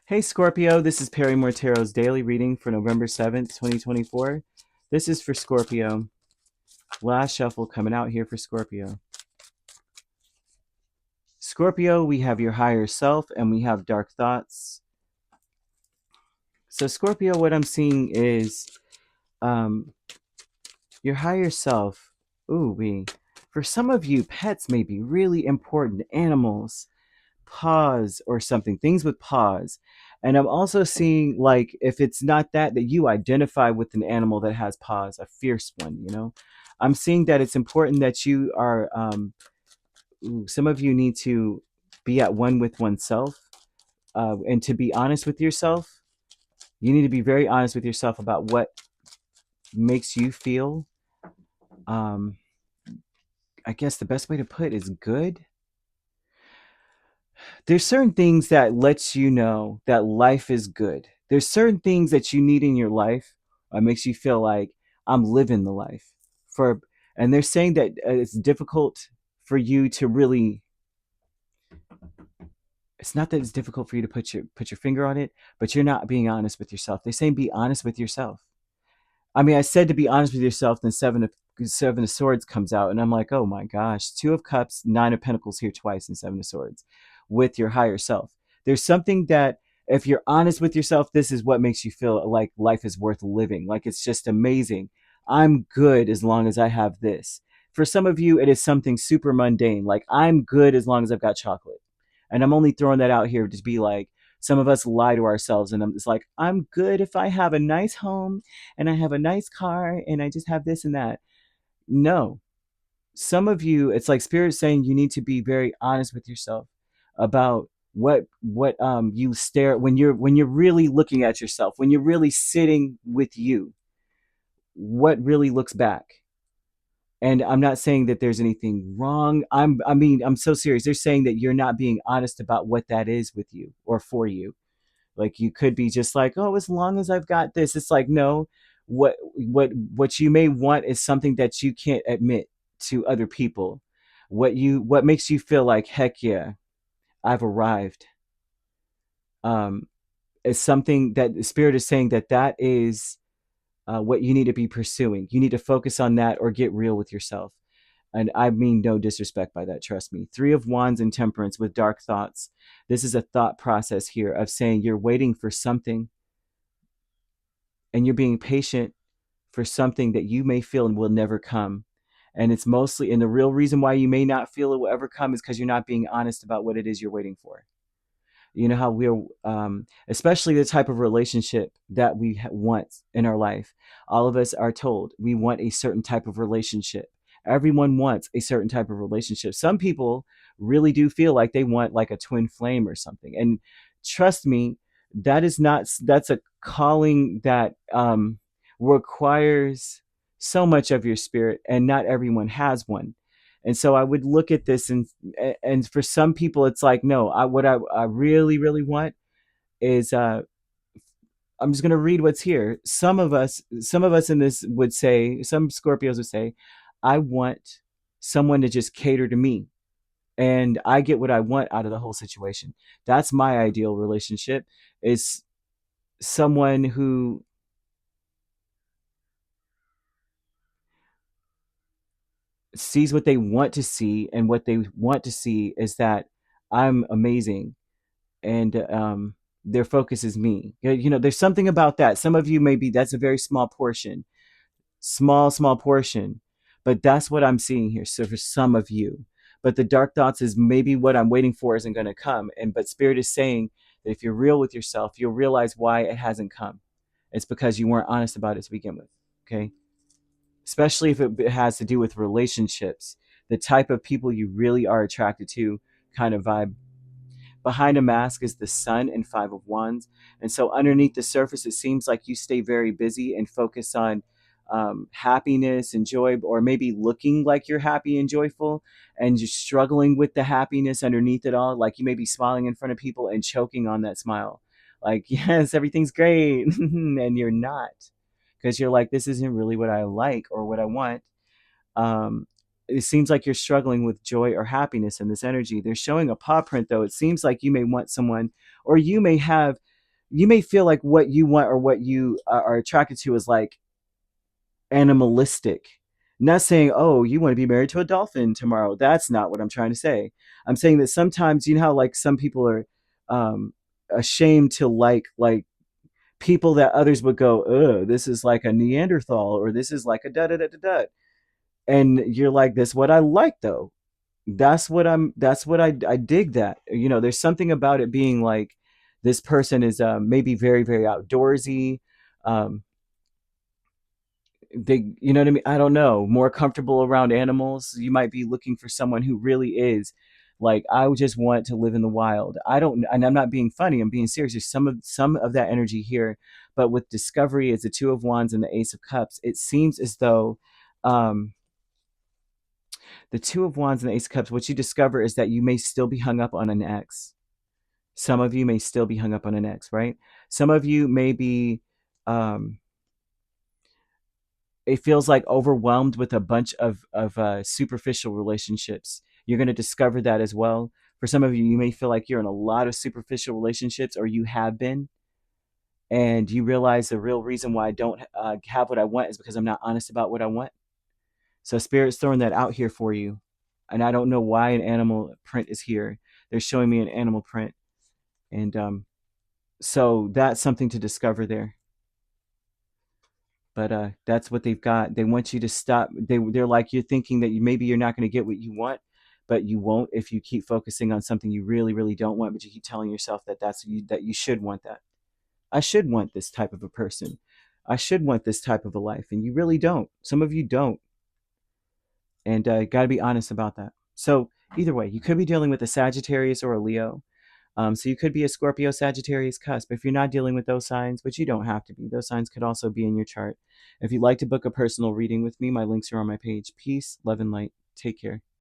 Hey Scorpio, this is Perrymore Tarot's daily reading for November 7th, 2024. This is for Scorpio. Last shuffle coming out here for Scorpio. Scorpio, we have your higher self and we have dark thoughts. So Scorpio, what I'm seeing is um, your higher self. For some of you, pets may be really important. Animals, paws or something, things with paws. And I'm also seeing, like, if it's not that you identify with an animal that has paws, a fierce one. I'm seeing that it's important that you are, some of you need to be at one with oneself, and to be honest with yourself. You need to be very honest with yourself about what makes you feel. Um, I guess the best way to put it is good. There's certain things that lets you know that life is good. There's certain things that you need in your life that makes you feel like I'm living the life. For and they're saying that it's difficult for you to really. It's not that it's difficult for you to put your finger on it, but you're not being honest with yourself. They're saying be honest with yourself. I mean, I said to be honest with yourself, then seven of swords comes out, and I'm like, oh my gosh, two of cups, nine of pentacles here twice, and seven of swords with your higher self. There's something that if you're honest with yourself, this is what makes you feel like life is worth living. Like it's just amazing. I'm good as long as I have this. For some of you, it is something super mundane. Like I'm good as long as I've got chocolate. And I'm only throwing that out here to be like, some of us lie to ourselves, and it's like, I'm good if I have a nice home and I have a nice car and I just have this and that. No. Some of you, it's like spirit saying you need to be very honest with yourself about what you stare when you're really looking at yourself, when you're really sitting with you, what really looks back. And I'm not saying that there's anything wrong. I'm so serious. They're saying that you're not being honest about what that is with you or for you. Like you could be just like, oh, as long as I've got this. It's like, no, what you may want is something that you can't admit to other people. What makes you feel like, heck yeah, I've arrived. Um, is something that the spirit is saying that is what you need to be pursuing. You need to focus on that or get real with yourself. And I mean no disrespect by that, trust me. Three of Wands and Temperance with dark thoughts. This is a thought process here of saying you're waiting for something and you're being patient for something that you may feel and will never come. And it's mostly, and the real reason why you may not feel it will ever come is because you're not being honest about what it is you're waiting for. You know how we're, especially the type of relationship that we want in our life. All of us are told we want a certain type of relationship. Everyone wants a certain type of relationship. Some people really do feel like they want like a twin flame or something. And trust me, that's a calling that requires so much of your spirit, and not everyone has one. And so I would look at this, and for some people it's like, no, what I really really want is, I'm just going to read what's here. Some of us in this would say, some Scorpios would say, I want someone to just cater to me and I get what I want out of the whole situation. That's my ideal relationship, is someone who sees what they want to see, and what they want to see is that I'm amazing, and their focus is me. There's something about that. Some of you, maybe that's a very small portion, small portion, but that's what I'm seeing here. So for some of you, but the dark thoughts is maybe what I'm waiting for isn't going to come. And but spirit is saying that if you're real with yourself, you'll realize why it hasn't come. It's because you weren't honest about it to begin with. Okay, especially if it has to do with relationships, the type of people you really are attracted to kind of vibe. Behind a mask is the sun and five of wands. And so underneath the surface, it seems like you stay very busy and focus on happiness and joy, or maybe looking like you're happy and joyful, and just struggling with the happiness underneath it all. Like you may be smiling in front of people and choking on that smile. Like, yes, everything's great. And you're not, because you're like, this isn't really what I like or what I want. um, it seems like you're struggling with joy or happiness in this energy. They're showing a paw print, though. It seems like you may want someone, or you may have. you may feel like what you want or what you are attracted to is like animalistic. Not saying, oh, you want to be married to a dolphin tomorrow. That's not what I'm trying to say. I'm saying that sometimes, you know how like some people are ashamed to like people that others would go, oh, this is like a Neanderthal, or this is like a da da da da da. And you're like, this is what I like though. That's what I dig that. You know, there's something about it being like this person is maybe very, very outdoorsy. Um, they, you know what I mean? I don't know, more comfortable around animals. You might be looking for someone who really is like, I just want to live in the wild. I don't, and I'm not being funny, I'm being serious. There's some of that energy here. But with discovery as the Two of Wands and the Ace of Cups, it seems as though um the Two of Wands and the Ace of Cups, what you discover is that you may still be hung up on an ex. Some of you may still be hung up on an ex, right? Some of you may be um it feels like overwhelmed with a bunch of superficial relationships. You're going to discover that as well. For some of you, you may feel like you're in a lot of superficial relationships, or you have been, and you realize the real reason why I don't have what I want is because I'm not honest about what I want. So Spirit's throwing that out here for you, and I don't know why an animal print is here. They're showing me an animal print, and so that's something to discover there. But that's what they've got. They want you to stop. They're like, you're thinking that maybe you're not going to get what you want, but you won't if you keep focusing on something you really, really don't want. But you keep telling yourself that that you should want that. I should want this type of a person. I should want this type of a life, and you really don't. Some of you don't, and got to be honest about that. So either way, you could be dealing with a Sagittarius or a Leo. So you could be a Scorpio, Sagittarius cusp if you're not dealing with those signs, but you don't have to be. Those signs could also be in your chart. If you'd like to book a personal reading with me, my links are on my page. Peace, love, and light. Take care.